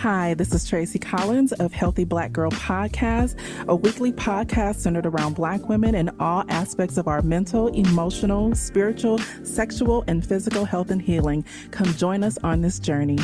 Hi, this is Tracy Collins of Healthy Black Girl Podcast, a weekly podcast centered around Black women and all aspects of our mental, emotional, spiritual, sexual, and physical health and healing. Come join us on this journey.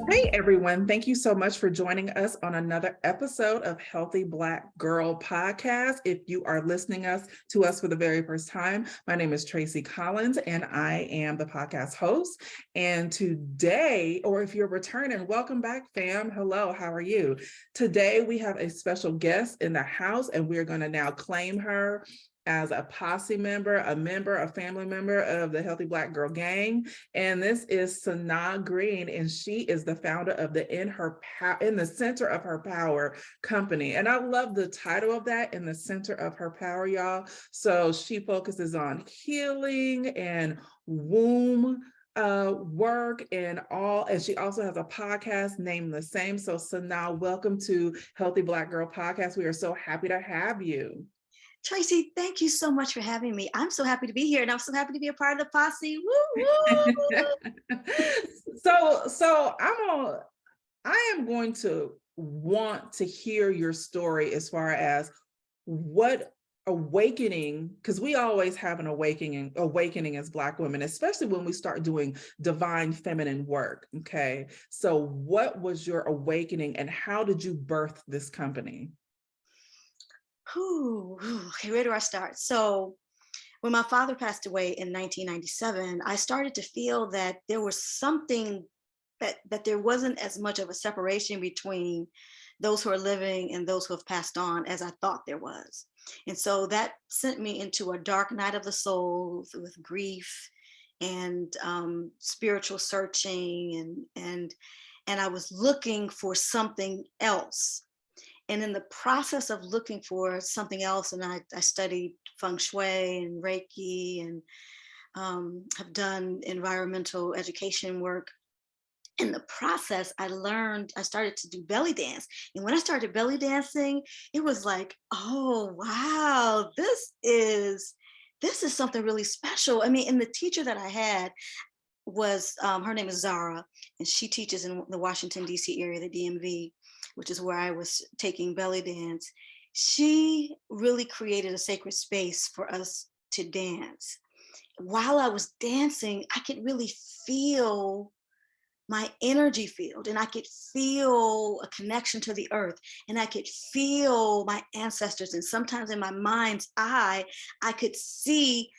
Hey everyone, thank you so much for joining us on another episode of Healthy Black Girl Podcast. If you are listening to us for the very first time, my name is Tracy Collins and I am the podcast host. And today, or if you're returning, welcome back, fam. Hello, how are you? Today we have a special guest in the house and we're going to now claim her as a posse member, a family member of the Healthy Black Girl Gang. And this is Sanaa Green, and she is the founder of the In the Center of Her Power company. And I love the title of that, In the Center of Her Power, y'all. So she focuses on healing and womb work and she also has a podcast named the same. So Sanaa, welcome to Healthy Black Girl Podcast. We are so happy to have you. Tracy, thank you so much for having me. I'm so happy to be here, and I'm so happy to be a part of the posse. Woo, woo. So I am going to want to hear your story as far as what awakening, because we always have an awakening as Black women, especially when we start doing divine feminine work. Okay, so what was your awakening, and how did you birth this company? Okay, where do I start? So when my father passed away in 1997, I started to feel that there was something that there wasn't as much of a separation between those who are living and those who have passed on as I thought there was. And so that sent me into a dark night of the soul with grief and spiritual searching, and I was looking for something else. And in the process of looking for something else, and I studied feng shui and Reiki and have done environmental education work. In the process, I started to do belly dance. And when I started belly dancing, it was like, oh, wow, this is something really special. I mean, and the teacher that I had was, her name is Zara, and she teaches in the Washington, D.C. area, the DMV, which is where I was taking belly dance. She really created a sacred space for us to dance. While I was dancing, I could really feel my energy field, and I could feel a connection to the earth, and I could feel my ancestors. And sometimes in my mind's eye, I could see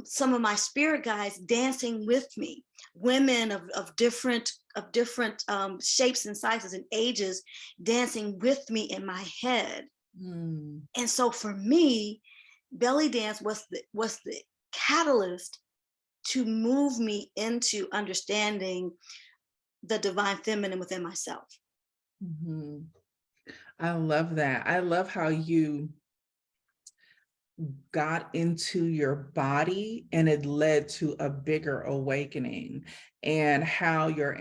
some of my spirit guides dancing with me, women of different shapes and sizes and ages dancing with me in my head. And so for me, belly dance was the catalyst to move me into understanding the divine feminine within myself. I love that. I love how you got into your body and it led to a bigger awakening, and how your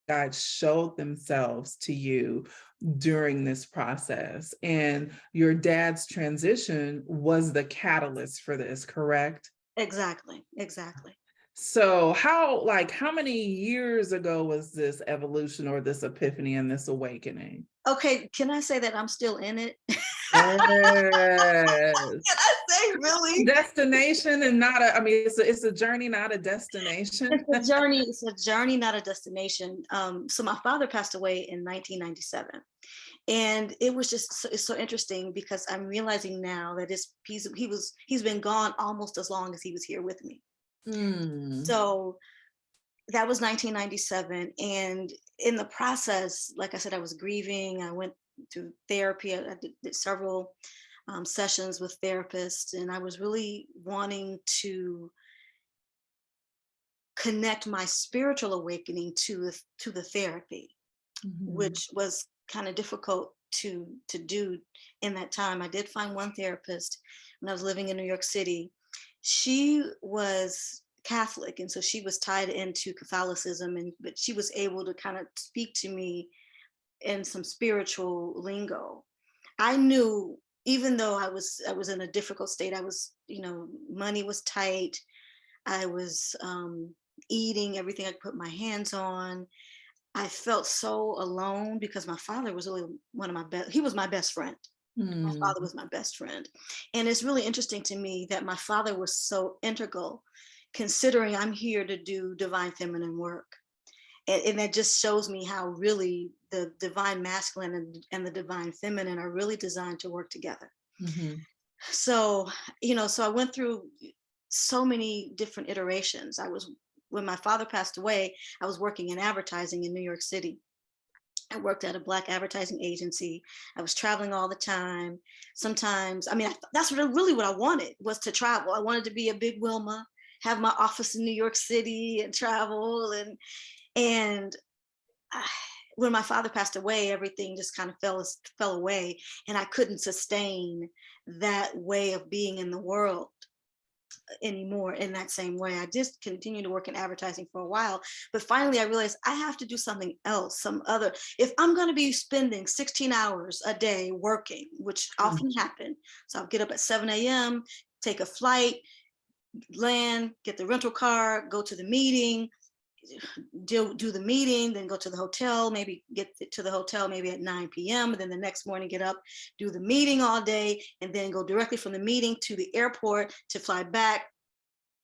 guides showed themselves to you during this process. And your dad's transition was the catalyst for this, correct? Exactly. So how many years ago was this evolution or this epiphany and this awakening? Okay, can I say that I'm still in it? Yes. Can I say really? Destination and it's a journey, not a destination. It's a journey, not a destination. So my father passed away in 1997. And it was just it's so interesting because I'm realizing now that he's been gone almost as long as he was here with me. So that was 1997. And in the process, like I said, I was grieving. I went through therapy. I did several sessions with therapists, and I was really wanting to connect my spiritual awakening to the therapy, which was kind of difficult to do in that time. I did find one therapist when I was living in New York City. She was Catholic, and so she was tied into Catholicism, but she was able to kind of speak to me in some spiritual lingo. I knew, even though I was in a difficult state, I was, money was tight. I was eating everything I could put my hands on. I felt so alone because my father was really one of my best, he was my best friend. My father Mm, was my best friend. And it's really interesting to me that my father was so integral, considering I'm here to do divine feminine work. And that just shows me how really the divine masculine and the divine feminine are really designed to work together. mhm, So, so I went through so many different iterations. When my father passed away, I was working in advertising in New York City. I worked at a Black advertising agency. I was traveling all the time. Sometimes, I mean, that's really what I wanted, was to travel. I wanted to be a big Wilma, have my office in New York City and travel. And I, when my father passed away, everything just kind of fell away, and I couldn't sustain that way of being in the world anymore in that same way. I just continued to work in advertising for a while, but finally I realized I have to do something else, some other. If I'm going to be spending 16 hours a day working, which mm, often happen, so I'll get up at 7 a.m., take a flight, land, get the rental car, go to the meeting, do the meeting, then go to the hotel, maybe get to the hotel maybe at 9 p.m. And then the next morning get up, do the meeting all day, and then go directly from the meeting to the airport to fly back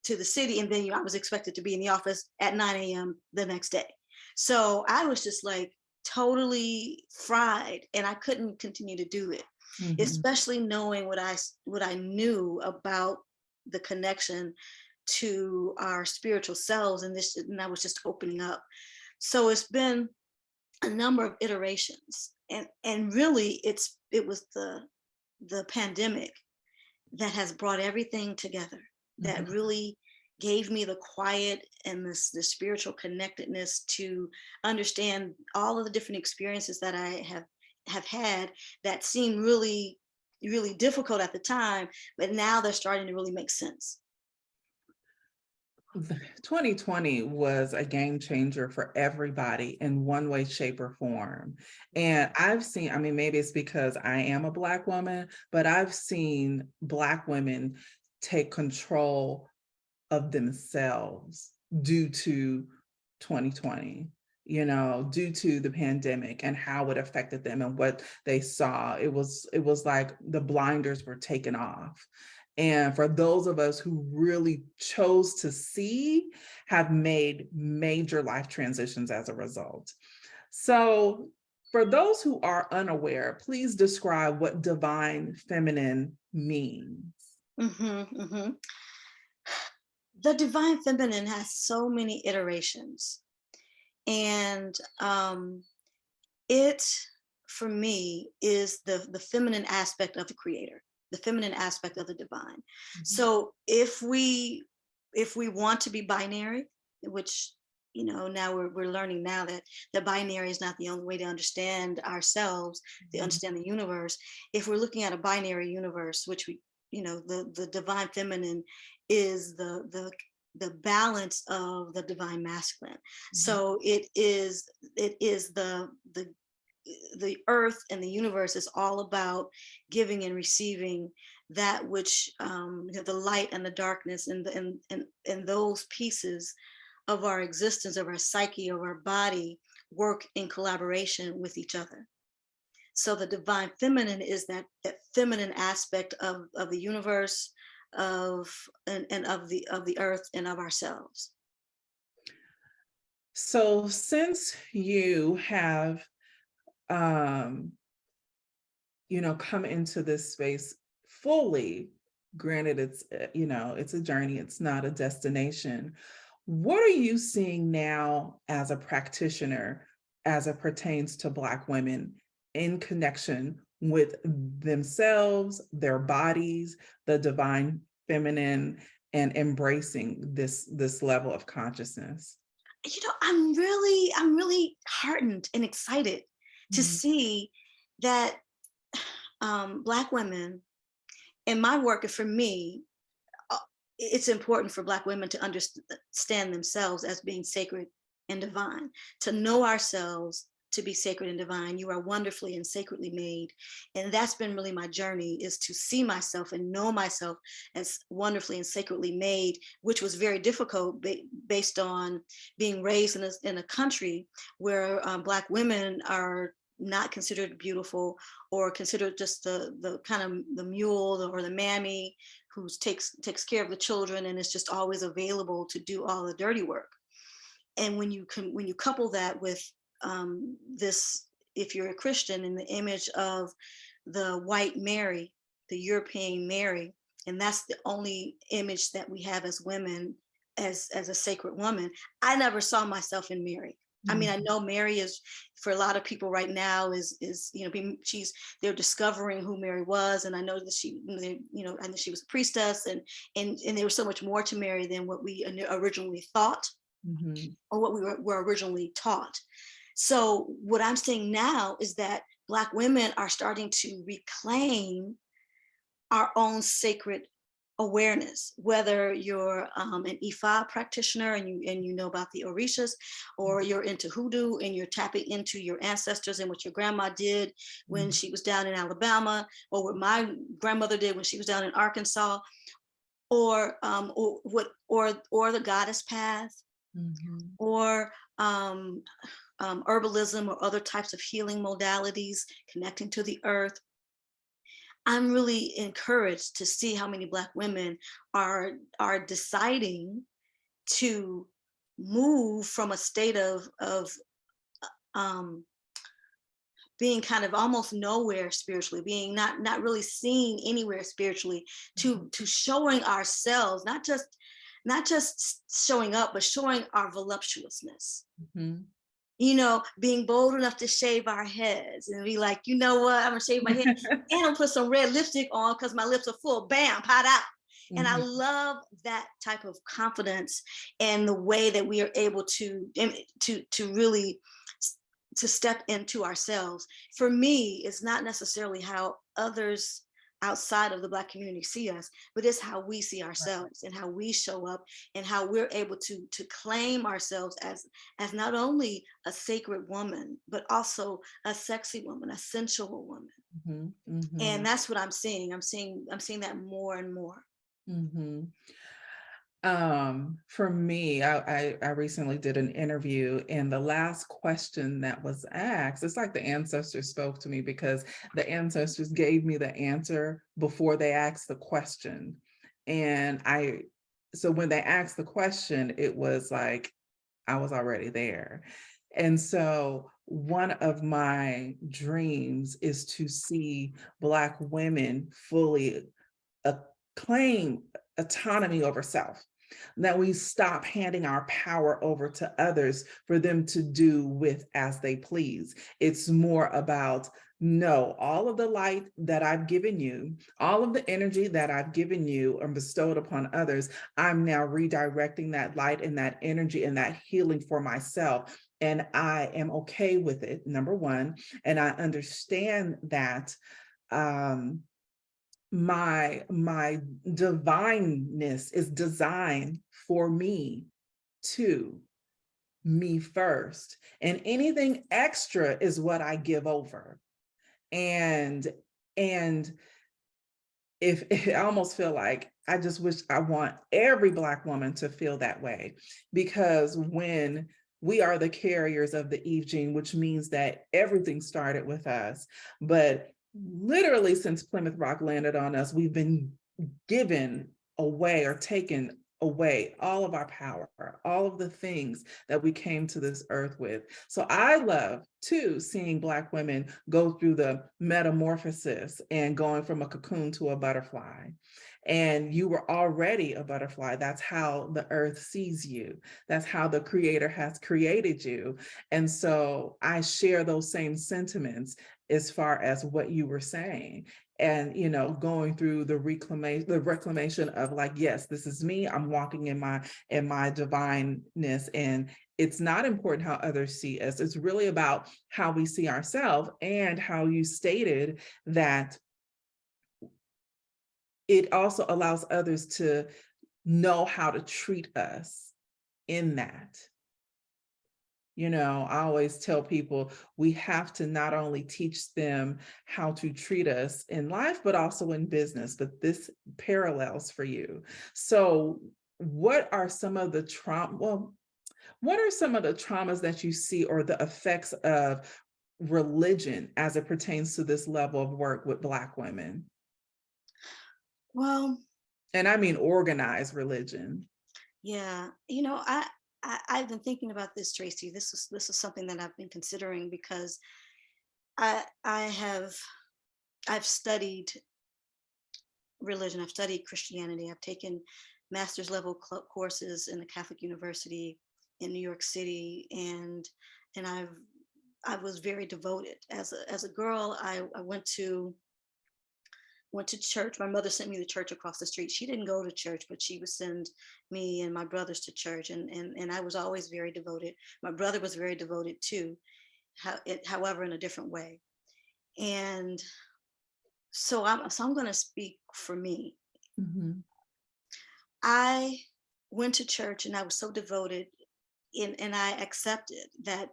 to the city. And then I was expected to be in the office at 9 a.m. the next day. So I was just like totally fried, and I couldn't continue to do it, mhm. especially knowing what I knew about the connection to our spiritual selves, and I was just opening up. So it's been a number of iterations, and really it was the pandemic that has brought everything together, that Mhm. really gave me the quiet and the spiritual connectedness to understand all of the different experiences that I have had, that seemed really really difficult at the time, but now they're starting to really make sense. 2020 was a game changer for everybody in one way, shape, or form. And I've seen, I mean, maybe it's because I am a Black woman, but I've seen Black women take control of themselves due to 2020, due to the pandemic and how it affected them and what they saw. It was like the blinders were taken off. And for those of us who really chose to see, have made major life transitions as a result. So, for those who are unaware, please describe what divine feminine means. Hmm, hmm. The divine feminine has so many iterations, and it, for me, is the feminine aspect of the creator, the feminine aspect of the divine. Mhm. So if we want to be binary, which now we're learning now that the binary is not the only way to understand ourselves, to Mhm. understand the universe. If we're looking at a binary universe, which we, the divine feminine is the balance of the divine masculine. Mhm. So it is the earth and the universe is all about giving and receiving that which, the light and the darkness, and those pieces of our existence, of our psyche, of our body, work in collaboration with each other. So the divine feminine is that feminine aspect of the universe, and of the earth and of ourselves. So, since you have, um, come into this space fully, granted it's a journey, it's not a destination. What are you seeing now as a practitioner as it pertains to Black women in connection with themselves, their bodies, the divine feminine, and embracing this level of consciousness? I'm really heartened and excited to Mhm. see that, Black women in my work, and for me, uh, it's important for Black women to understand themselves as being sacred and divine, to know ourselves to be sacred and divine. You are wonderfully and sacredly made. And that's been really my journey, is to see myself and know myself as wonderfully and sacredly made, which was very difficult based on being raised in a country where Black women are not considered beautiful, or considered just the kind of the mule or the mammy who takes care of the children and is just always available to do all the dirty work. And when you couple that with this, if you're a Christian, in the image of the white Mary, the European Mary, and that's the only image that we have as women, as a sacred woman. I never saw myself in Mary. I mean, I know Mary is, for a lot of people right now, is they're discovering who Mary was, and I know that I know she was a priestess, and there was so much more to Mary than what we originally thought, or what we were originally taught. So what I'm seeing now is that Black women are starting to reclaim our own sacred awareness, whether you're an Ifa practitioner and you know about the Orishas, or you're into hoodoo and you're tapping into your ancestors and what your grandma did when she was down in Alabama, or what my grandmother did when she was down in Arkansas, or the goddess path, or herbalism, or other types of healing modalities, connecting to the earth. I'm really encouraged to see how many Black women are deciding to move from a state of being kind of almost nowhere spiritually, being not really seen anywhere spiritually, to showing ourselves, not just showing up, but showing our voluptuousness. Being bold enough to shave our heads and be like, you know what, I'm gonna shave my head and I'll put some red lipstick on because my lips are full, bam, pot out. And I love that type of confidence, and the way that we are able to really to step into ourselves. For me, it's not necessarily how others outside of the Black community see us, but it's how we see ourselves and how we show up, and how we're able to claim ourselves as not only a sacred woman, but also a sexy woman, a sensual woman. And that's what I'm seeing. I'm seeing that more and more. For me, I recently did an interview, and the last question that was asked, it's like the ancestors spoke to me, because the ancestors gave me the answer before they asked the question. And so when they asked the question, it was like, I was already there. And so one of my dreams is to see Black women fully claim autonomy over self, that we stop handing our power over to others for them to do with as they please. It's more about, no, all of the light that I've given you, all of the energy that I've given you and bestowed upon others, I'm now redirecting that light and that energy and that healing for myself. And I am okay with it, number one. And I understand that my divineness is designed for me, to me first, and anything extra is what I give over. And if I almost feel like, I just wish, I want every Black woman to feel that way, because when we are the carriers of the Eve gene, which means that everything started with us, but literally since Plymouth Rock landed on us, we've been given away or taken away all of our power, all of the things that we came to this earth with. So I love too seeing Black women go through the metamorphosis and going from a cocoon to a butterfly. And you were already a butterfly. That's how the earth sees you. That's how the Creator has created you. And so I share those same sentiments as far as what you were saying. And, going through the reclamation of like, yes, this is me. I'm walking in my divineness. And it's not important how others see us. It's really about how we see ourselves, and how you stated that it also allows others to know how to treat us in that. I always tell people we have to not only teach them how to treat us in life, but also in business. But this parallels for you. So, what are some of the trauma? Well, what are some of the traumas that you see or the effects of religion as it pertains to this level of work with Black women? Well, And I mean organized religion. yeah, I've been thinking about this, Tracy. This is something that I've been considering because I've studied religion. I've studied Christianity. I've taken master's level courses in the Catholic University in New York City, and I was very devoted as a girl. I went to church. My mother sent me to church across the street. She didn't go to church, but she would send me and my brothers to church, and I was always very devoted. My brother was very devoted too, however, in a different way. And so I'm going to speak for me. Mhm. I went to church and I was so devoted, and I accepted that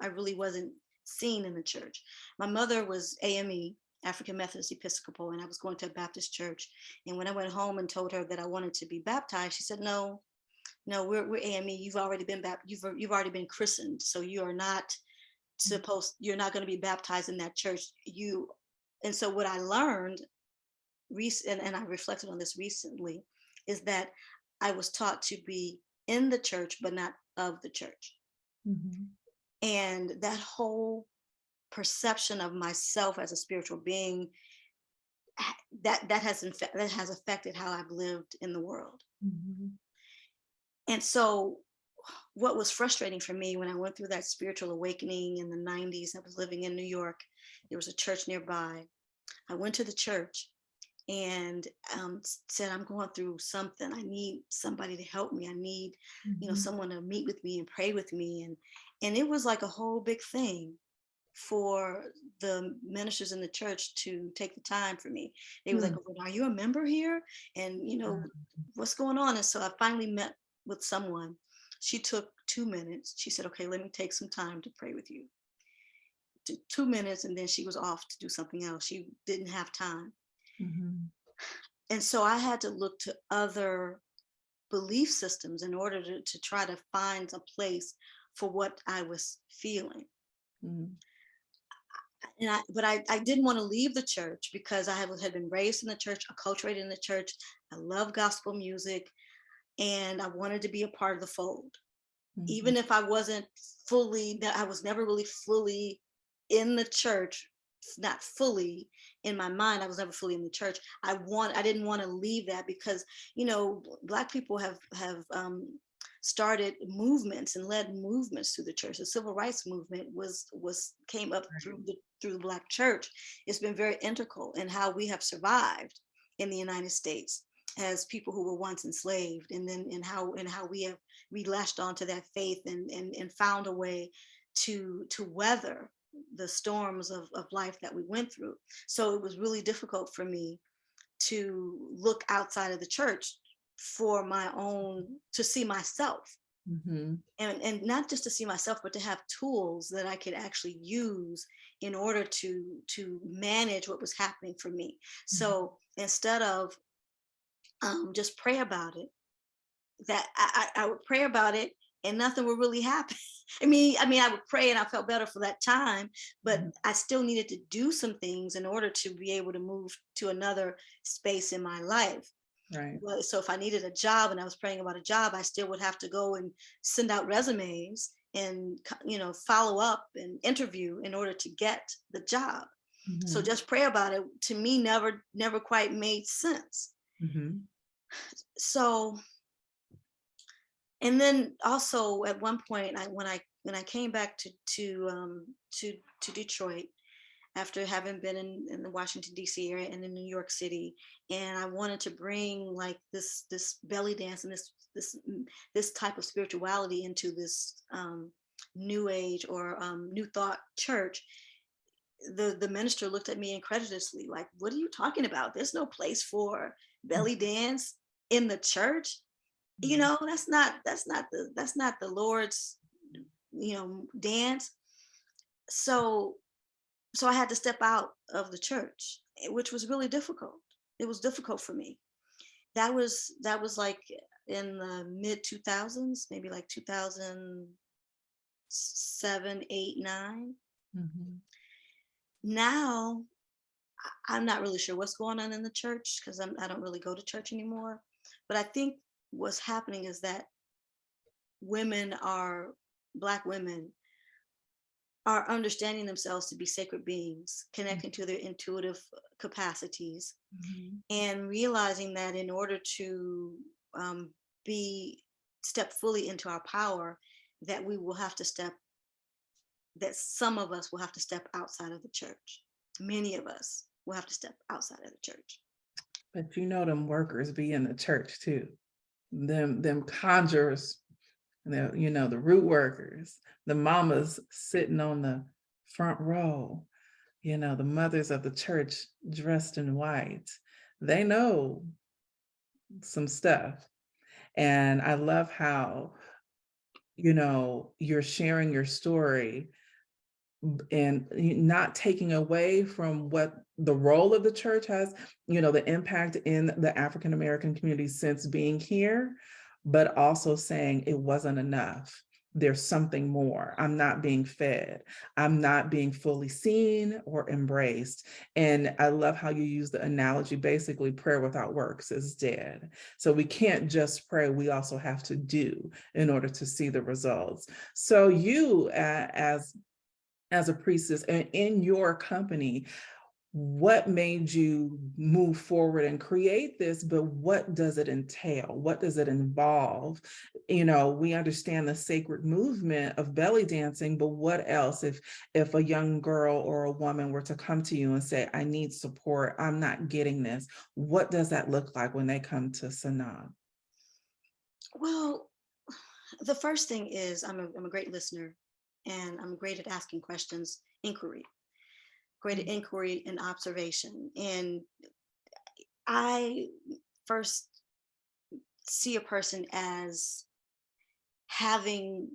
I really wasn't seen in the church. My mother was AME, African Methodist Episcopal, and I was going to a Baptist church. And when I went home and told her that I wanted to be baptized, she said, "No, no, we're AME. You've already been you've already been christened, so you're not going to be baptized in that church." And so what I learned and I reflected on this recently, is that I was taught to be in the church, but not of the church. Mhm. And that whole perception of myself as a spiritual being, that has affected how I've lived in the world. Mhm. And so what was frustrating for me when I went through that spiritual awakening in the 90s, I was living in New York. There was a church nearby. I went to the church and said, "I'm going through something. I need somebody to help me. I need, Mhm. someone to meet with me and pray with me." And it was like a whole big thing for the ministers in the church to take the time for me. They were like, Mm. "Oh, are you a member here? And what's going on?" And so I finally met with someone. She took 2 minutes. She said, "Okay, let me take some time to pray with you." 2 minutes, and then she was off to do something else. She didn't have time. Mhm. And so I had to look to other belief systems in order to try to find a place for what I was feeling. Mhm. But I didn't want to leave the church because had been raised in the church, acculturated in the church. I love gospel music, and I wanted to be a part of the fold. Mhm. Even if I wasn't fully, that I was never really fully in the church, not fully in my mind, I was never fully in the church. I didn't want to leave that because Black people have started movements and led movements through the church. The civil rights movement was came up Right. through the Black church. It's been very integral in how we have survived in the United States as people who were once enslaved, and then and how we latched onto that faith and found a way to weather the storms of life that we went through. So it was really difficult for me to look outside of the church for my own, to see myself, Mhm. and not just to see myself, but to have tools that I could actually use in order to manage what was happening for me. Mhm. So instead of just pray about it, that I would pray about it and nothing would really happen. I mean, I would pray and I felt better for that time, but Mhm. I still needed to do some things in order to be able to move to another space in my life. Right. Well, so if I needed a job and I was praying about a job, I still would have to go and send out resumes and follow up and interview in order to get the job. So Mhm. just pray about it to me never quite made sense. Mhm. So, and then also at one point, when I came back to Detroit after having been in the Washington D.C. area and in New York City, and I wanted to bring like this belly dance and this type of spirituality into this new age or new thought church. The minister looked at me incredulously, like, "What are you talking about? There's no place for belly dance in the church. Mhm. That's not the Lord's dance. So I had to step out of the church, which was really difficult. It was difficult for me. That was like in the mid 2000s, maybe like 2007, 8, 9. Mhm. Now I'm not really sure what's going on in the church because I don't really go to church anymore. But I think what's happening is that women are Black women are understanding themselves to be sacred beings, connecting to their intuitive capacities, Mhm. and realizing that in order to um, be step fully into our power, that we will have to step that some of us will have to step outside of the church. Many of us will have to step outside of the church. But them workers be in the church too. Them conjurers, the root workers, the mamas sitting on the front row, the mothers of the church dressed in white. They know some stuff. And I love how, you're sharing your story and not taking away from what the role of the church has, the impact in the African American community since being here, but also saying it wasn't enough. There's something more. I'm not being fed. I'm not being fully seen or embraced. And I love how you use the analogy, basically, prayer without works is dead. So we can't just pray, we also have to do in order to see the results. So you, as a priestess and in your company, what made you move forward and create this, but what does it entail? What does it involve? We understand the sacred movement of belly dancing, but what else if a young girl or a woman were to come to you and say, I need support, I'm not getting this, what does that look like when they come to Sanaa? Well, the first thing is I'm a great listener, and I'm great at asking questions, great at inquiry and observation. And I first see a person as having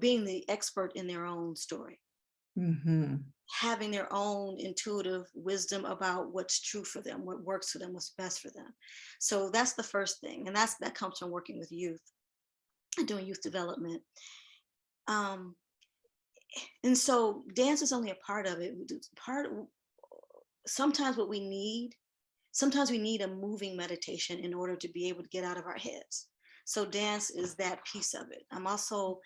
being the expert in their own story, Mm-hmm. having their own intuitive wisdom about what's true for them, what works for them, what's best for them. So that's the first thing, and that comes from working with youth and doing youth development. Um, and so dance is only a part of it. Part sometimes what we need Sometimes we need a moving meditation in order to be able to get out of our heads. So dance is that piece of it. I'm also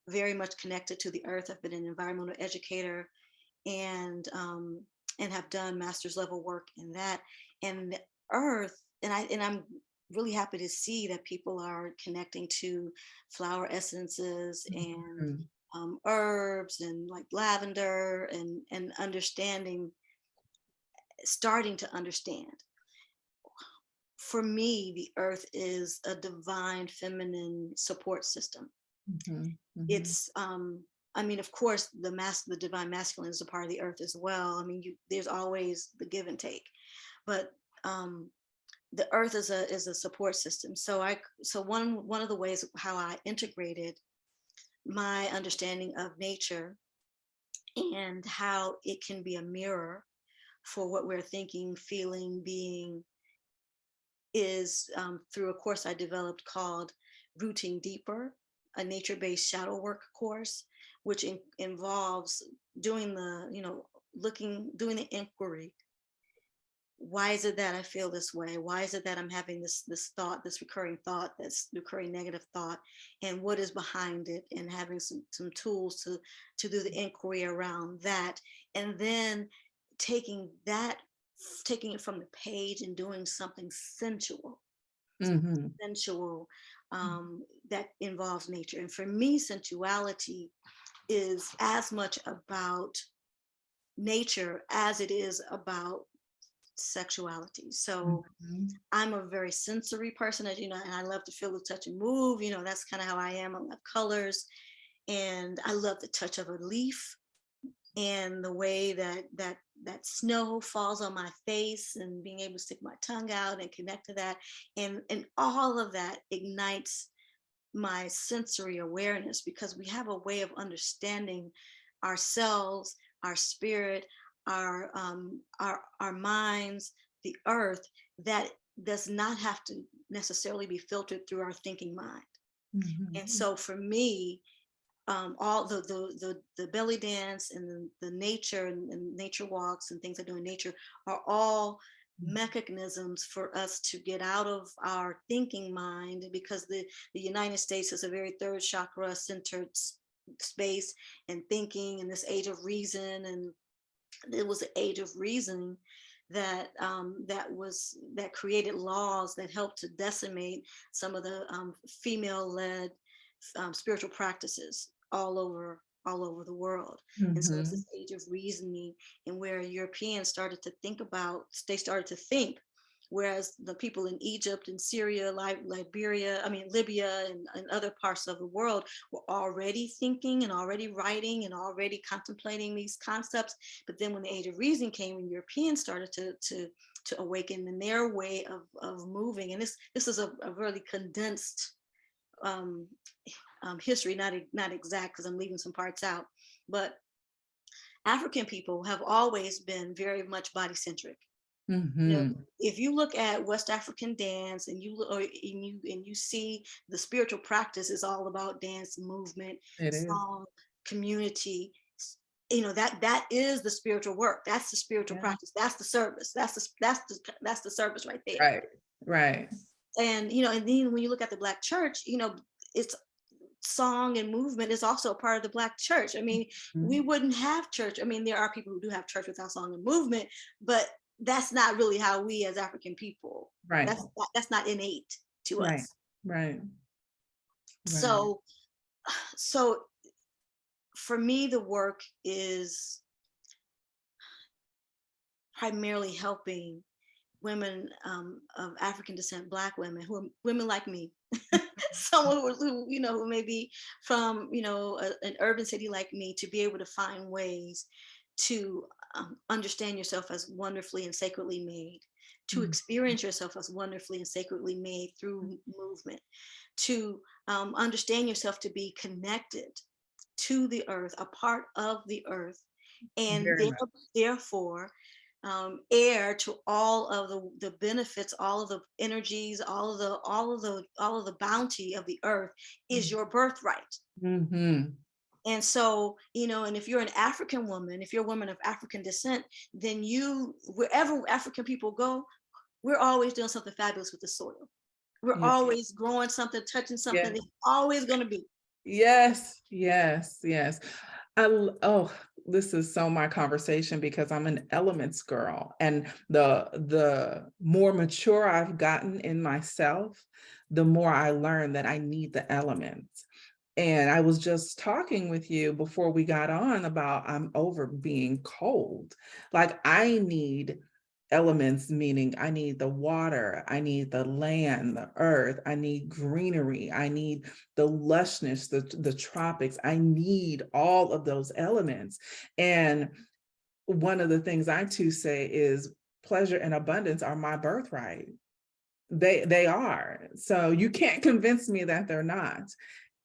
very much connected to the earth. I've been an environmental educator, and have done master's level work in that. And the earth, and I'm really happy to see that people are connecting to flower essences and Mm-hmm. herbs and like lavender, and starting to understand. For me, the earth is a divine feminine support system. Mm-hmm. Mm-hmm. It's I mean, of course, the divine masculine is a part of the earth as well. I mean, there's always the give and take, but um the earth is a support system. So one of the ways how I integrated my understanding of nature and how it can be a mirror for what we're thinking, feeling, being, is through a course I developed called Rooting Deeper, a nature-based shadow work course, which involves doing doing the inquiry. Why is it that I feel this way? Why is it that I'm having this thought, this recurring thought, this recurring negative thought, and what is behind it? And having some tools to do the inquiry around that, and then taking that taking it from the page and doing something Mm-hmm. sensual, that involves nature. And for me, sensuality is as much about nature as it is about sexuality. So Mm-hmm. I'm a very sensory person, as you know, and I love to feel the touch and move. That's kind of how I am. I love colors, and I love the touch of a leaf, and the way that snow falls on my face, and being able to stick my tongue out and connect to that, and all of that ignites my sensory awareness, because we have a way of understanding ourselves, our spirit, our minds, the earth, that does not have to necessarily be filtered through our thinking mind. And Mhm. so for me, all the belly dance and the nature and nature walks and things I do in nature are all mechanisms for us to get out of our thinking mind, because the United States is a very third chakra centered space and thinking in this age of reason. And it was an age of reason that that created laws that helped to decimate some of the female-led spiritual practices all over the world. And so it's Mhm. this age of reasoning, and where Europeans started to think about, they started to think, whereas the people in Egypt and Syria, Liberia, I mean Libya, and other parts of the world were already thinking and already writing and already contemplating these concepts. But then when the age of reason came and Europeans started to awaken in their way of moving, and this is a really condensed um, history, not exact because I'm leaving some parts out, but African people have always been very much body-centric. You know, Mhm. if you look at West African dance and you see the spiritual practice is all about dance, movement, It is. song, community. You know, that is the spiritual work. That's the spiritual Yeah. practice. That's the service. That's the service right there. Right. Right. And you know, and then when you look at the Black church, you know, it's song and movement is also a part of the Black church. I mean, we Mhm. wouldn't have church. I mean, there are people who do have church without song and movement, but that's not really how we as African people, Right. that's not innate to Right. us. Right. Right. So so for me, the work is primarily helping women of African descent, Black women, who are women like me, someone who, you know, who may be from, you know, an urban city like me, to be able to find ways to understand yourself as wonderfully and sacredly made, to Mhm. experience yourself as wonderfully and sacredly made through movement, to understand yourself to be connected to the earth, a part of the earth, and Very much. therefore heir to all of the benefits, all of the energies, all of the bounty of the earth is your birthright. Mhm. And so, you know, and if you're an African woman, if you're a woman of African descent, then you, wherever African people go, we're always doing something fabulous with the soil. We're Yeah. always growing something, touching Yeah. something. It's always going to be. Yes. Yes. Yes. Oh, this is so my conversation because I'm an elements girl, and the more mature I've gotten in myself, the more I learn that I need the elements. And I was just talking with you before we got on about I'm over being cold. Like I need elements, meaning I need the water, I need the land, the earth, I need greenery, I need the lushness, the tropics. I need all of those elements. And one of the things I too say is pleasure and abundance are my birthright. They are. So you can't convince me that they're not.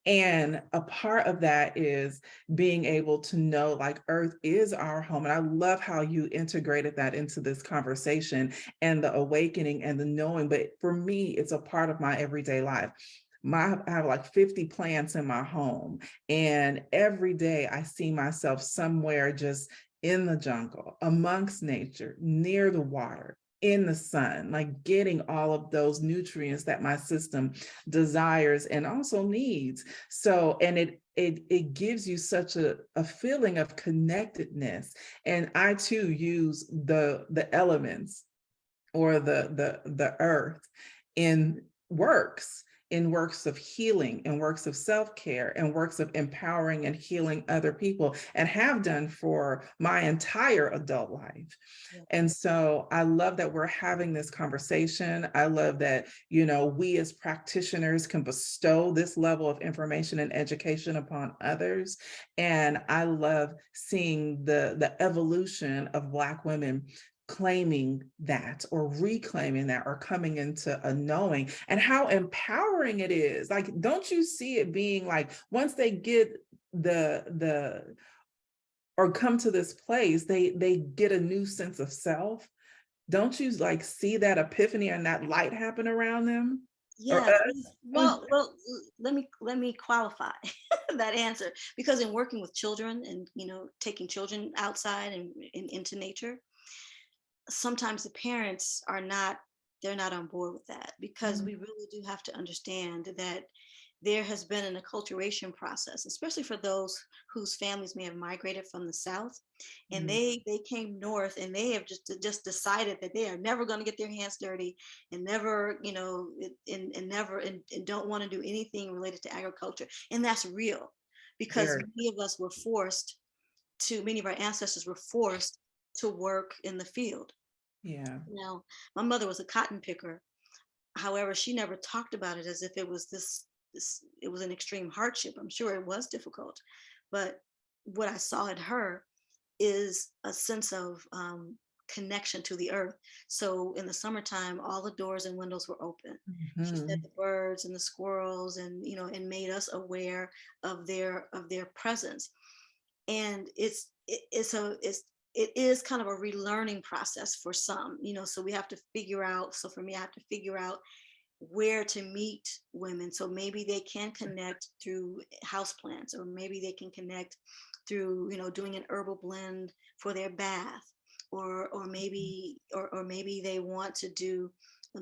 And a part of that is being able to know like earth is our home. And I love how you integrated that into this conversation and the awakening and the knowing. But for me, it's a part of my everyday life. I have like 50 plants in my home. And every day I see myself somewhere just in the jungle, amongst nature, near the water, in the sun, like getting all of those nutrients that my system desires and also needs. So, and it gives you such a feeling of connectedness. And I too use the elements or the earth in works in works of healing and works of self-care and works of empowering and healing other people, and have done for my entire adult life. Yeah. And so I love that we're having this conversation. I love that, you know, we as practitioners can bestow this level of information and education upon others. And I love seeing the evolution of Black women claiming that or reclaiming that or coming into a knowing, and how empowering it is. Like, don't you see it being like, once they get the or come to this place, they get a new sense of self. Don't you like see that epiphany and that light happen around them or Yes. us? Let me qualify that answer, because in working with children and taking children outside and into nature, sometimes the parents are not, they're not on board with that, because Mhm. we really do have to understand that there has been an acculturation process, especially for those whose families may have migrated from the south, and Mhm. they came north, and they have just decided that they are never going to get their hands dirty, and never, and never, and don't want to do anything related to agriculture. And that's real, because Very, many of our ancestors were forced to work in the field. yeah. Now, my mother was a cotton picker. However, she never talked about it as if it was it was an extreme hardship. I'm sure it was difficult, but what I saw in her is a sense of connection to the earth. So in the summertime, all the doors and windows were open. She fed Mhm. the birds and the squirrels, and and made us aware of their presence. And it is kind of a relearning process for some, so we have to figure out, so for me, I have to figure out where to meet women, so maybe they can connect through house plants, or maybe they can connect through doing an herbal blend for their bath, or maybe they want to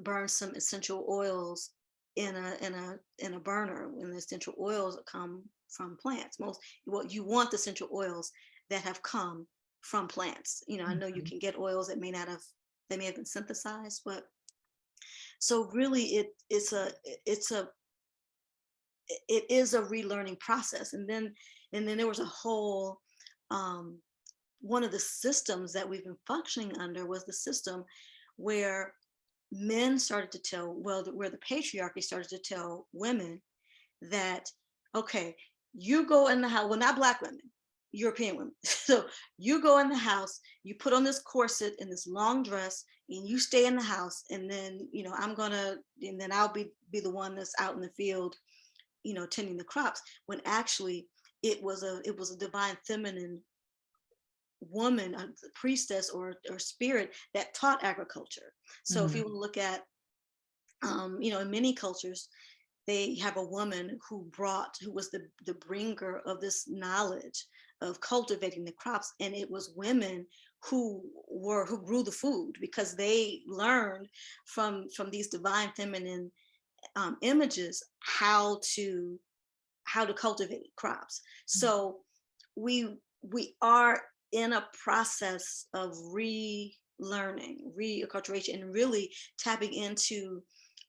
burn some essential oils in a burner, when the essential oils come from plants. You want the essential oils that have come from plants. I know you Mhm. can get oils that may have been synthesized, but so really it is a relearning process. And then there was a whole um one of the systems that we've been functioning under was the system where men started to tell, well, where the patriarchy started to tell women that, okay, you go in the house, well, not black women, European women. So you go in the house, you put on this corset and this long dress, and you stay in the house, and then and then I'll be the one that's out in the field, tending the crops. When actually it was a divine feminine woman, a priestess, or spirit, that taught agriculture. So if Mhm. you look at in many cultures, they have a woman who was the bringer of this knowledge of cultivating the crops, and it was women who grew the food, because they learned from these divine feminine images how to cultivate crops. So we are in a process of relearning, reacculturation, and really tapping into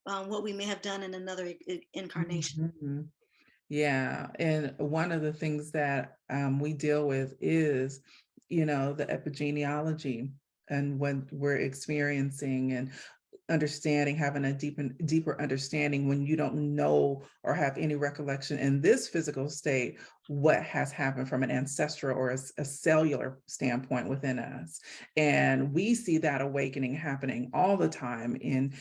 what we may have done in another incarnation. Mhm. Yeah, and one of the things that we deal with is, the epigenealogy and what we're experiencing and understanding, having a deeper understanding when you don't know or have any recollection in this physical state, what has happened from an ancestral or a cellular standpoint within us. And we see that awakening happening all the time in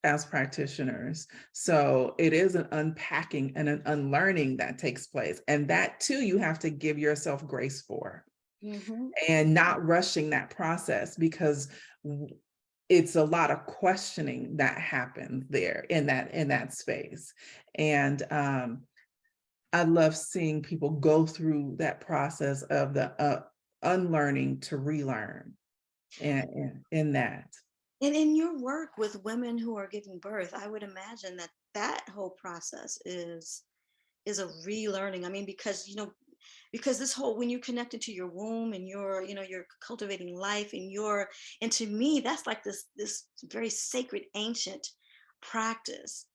as practitioners. So it is an unpacking and an unlearning that takes place. And that too, you have to give yourself grace for, Hmm. and not rushing that process, because it's a lot of questioning that happens there in that space. And I love seeing people go through that process of the unlearning to relearn, and in that. And in your work with women who are giving birth, I would imagine that that whole process is a relearning. I mean, because this whole, when you connected to your womb, and you're cultivating life, and to me that's like this very sacred ancient practice,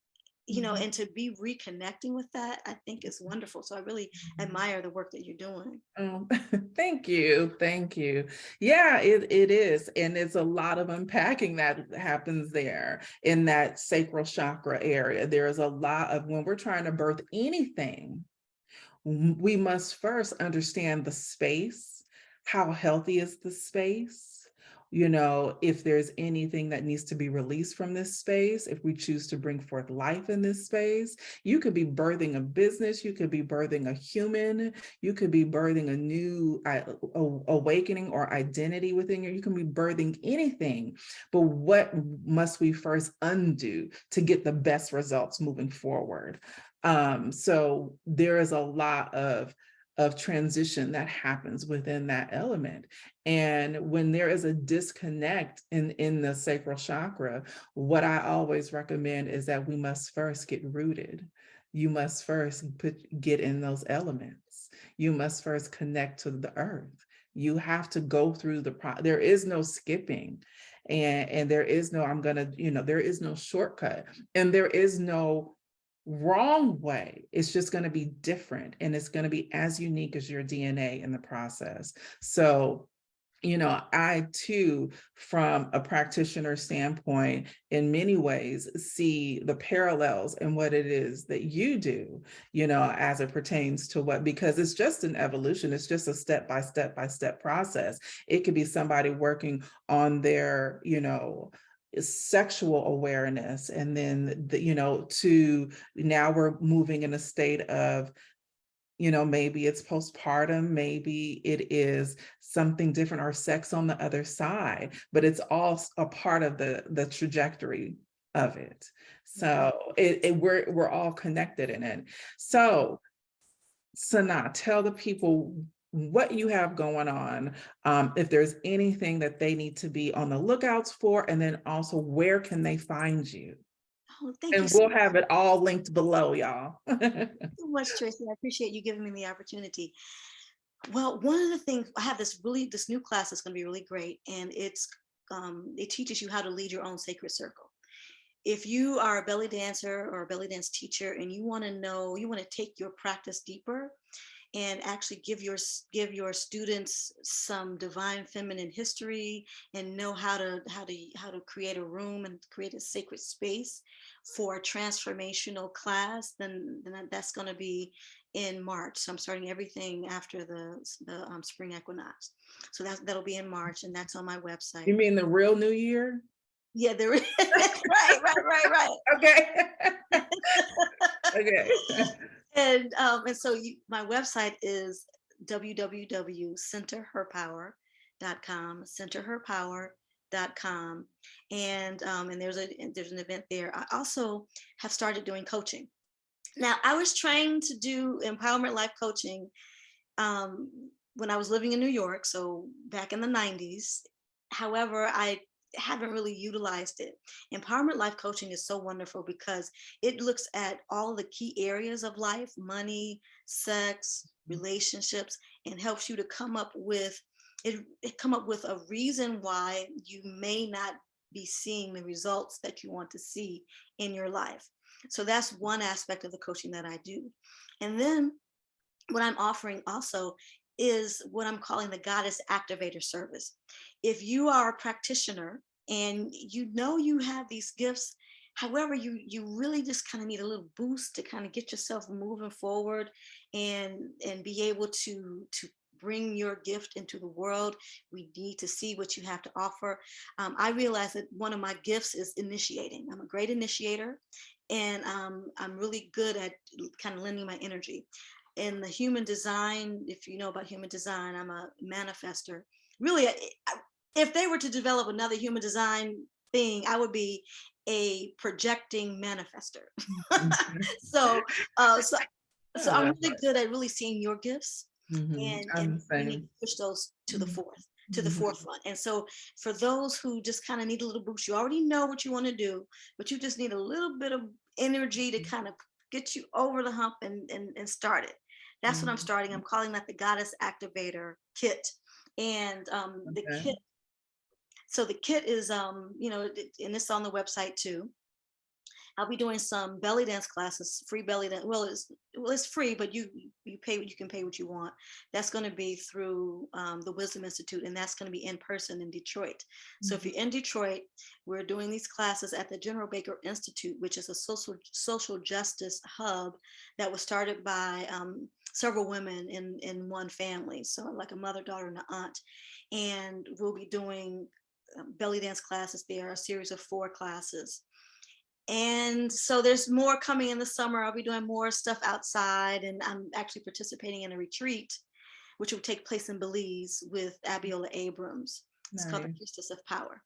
Mhm. and to be reconnecting with that, I think is wonderful. So I really admire the work that you're doing. Oh, thank you. Thank you. Yeah, it is. And it's a lot of unpacking that happens there in that sacral chakra area. There is a lot of, when we're trying to birth anything, we must first understand the space. How healthy is the space? if there's anything that needs to be released from this space, if we choose to bring forth life in this space, you could be birthing a business, you could be birthing a human, you could be birthing a new awakening or identity within you can be birthing anything. But what must we first undo to get the best results moving forward? So there is a lot of transition that happens within that element. And when there is a disconnect in the sacral chakra, what I always recommend is that we must first get rooted. You must first get in those elements. You must first connect to the earth. You have to go through there is no skipping, and there is no, there is no shortcut, and there is no wrong way. It's just going to be different, and it's going to be as unique as your DNA in the process. So, I too, from a practitioner standpoint, in many ways, see the parallels in what it is that you do, as it pertains to because it's just an evolution. It's just a step by step process. It could be somebody working on their, sexual awareness, and then to now we're moving in a state of, maybe it's postpartum, maybe it is something different, or sex on the other side, but it's all a part of the trajectory of it. So we're all connected in it. So Sanaa, tell the people what you have going on, if there's anything that they need to be on the lookouts for, and then also where can they find you? Oh, thank you And so we'll have it all linked below, y'all. much, Tracy. I appreciate you giving me the opportunity. Well, one of the things, I have this new class that's going to be really great, and it teaches you how to lead your own sacred circle. If you are a belly dancer or a belly dance teacher and you want to take your practice deeper and actually give your students some divine feminine history, and know how to create a room and create a sacred space for a transformational class, then that's going to be in March. So I'm starting everything after the spring equinox. So that'll be in March, and that's on my website. You mean the real New Year? Yeah, there is. Right. Okay. Okay. And so my website is www.centerherpower.com, centerherpower.com, and there's an event there. I also have started doing coaching. Now, I was trained to do empowerment life coaching when I was living in New York, so back in the 90s. However, I haven't really utilized it. Empowerment life coaching is so wonderful because it looks at all the key areas of life: money, sex, relationships, and helps you to come up with a reason why you may not be seeing the results that you want to see in your life. So that's one aspect of the coaching that I do. And then what I'm offering also is what I'm calling the Goddess Activator Service. If you are a practitioner and you have these gifts, however, you really just kind of need a little boost to kind of get yourself moving forward and be able to bring your gift into the world, we need to see what you have to offer. I realize that one of my gifts is initiating. I'm a great initiator, and I'm really good at kind of lending my energy. In the human design, if you know about human design, I'm a manifester. Really, if they were to develop another human design thing, I would be a projecting manifester. So I'm really good at really seeing your gifts and being able to push those to the forefront. And so for those who just kind of need a little boost, you already know what you want to do, but you just need a little bit of energy to kind of get you over the hump and start it. That's what I'm starting. I'm calling that the Goddess Activator Kit. And the kit, so the kit is, and it's on the website too. I'll be doing some belly dance classes, free belly dance. Well, it's free, but you can pay what you want. That's going to be through the Wisdom Institute, and that's going to be in person in Detroit. So if you're in Detroit, we're doing these classes at the General Baker Institute, which is a social justice hub that was started by several women in one family. So like a mother, daughter, and an aunt. And we'll be doing belly dance classes there, a series of 4 classes. And so there's more coming in the summer. I'll be doing more stuff outside, and I'm actually participating in a retreat, which will take place in Belize with Abiola Abrams. It's called the Nice. Priestess of Power.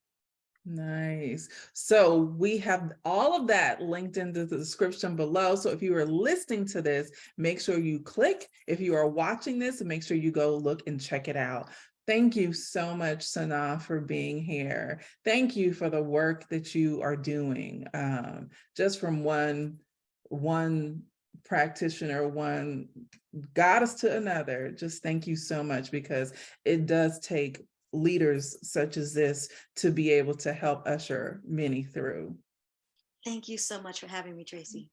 Nice. So we have all of that linked in the description below. So if you are listening to this, make sure you click. If you are watching this, make sure you go look and check it out. Thank you so much, Sanaa, for being here. Thank you for the work that you are doing. Just from one practitioner, one goddess to another. Just thank you so much, because it does take leaders such as this to be able to help usher many through. Thank you so much for having me, Tracy.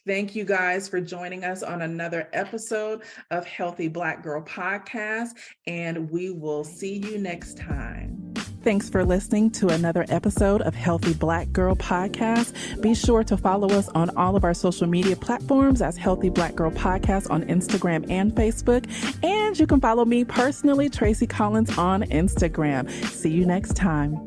Thank you guys for joining us on another episode of Healthy Black Girl Podcast, and we will see you next time. Thanks for listening to another episode of Healthy Black Girl Podcast. Be sure to follow us on all of our social media platforms as Healthy Black Girl Podcast on Instagram and Facebook. And you can follow me personally, Tracy Collins, on Instagram. See you next time.